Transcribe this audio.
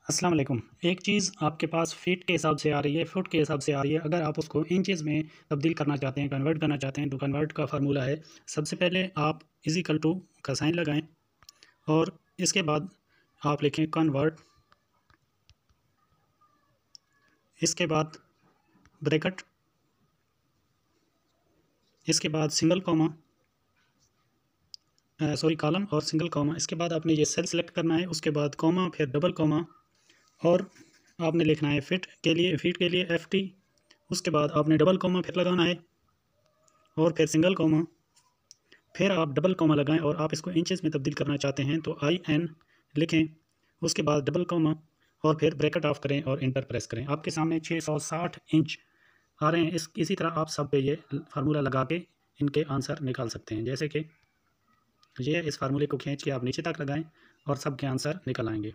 अस्सलाम वालेकुम। एक चीज़ आपके पास फ़ीट के हिसाब से आ रही है, फुट के हिसाब से आ रही है। अगर आप उसको इंचेज़ में तब्दील करना चाहते हैं, कन्वर्ट करना चाहते हैं, तो कन्वर्ट का फ़ॉर्मूला है, सबसे पहले आप इज़ इक्वल टू का साइन लगाएँ और इसके बाद आप लिखें कन्वर्ट, इसके बाद ब्रैकेट, इसके बाद सिंगल कॉमा, कॉलम और सिंगल कॉमा। इसके बाद आपने ये सेल सेलेक्ट करना है, उसके बाद कॉमा, फिर डबल कॉमा और आपने लिखना है फ़ीट के लिए FT। उसके बाद आपने डबल कॉमा फिर लगाना है और फिर सिंगल कॉमा, फिर आप डबल कॉमा लगाएं और आप इसको इंचेस में तब्दील करना चाहते हैं तो IN लिखें, उसके बाद डबल कॉमा और फिर ब्रैकेट ऑफ करें और इंटर प्रेस करें। आपके सामने 660 इंच आ रहे हैं। इसी तरह आप सब पे ये फार्मूला लगा के इनके आंसर निकाल सकते हैं। जैसे कि इस फार्मूले को खींच के आप नीचे तक लगाएं और सब के आंसर निकल आएंगे।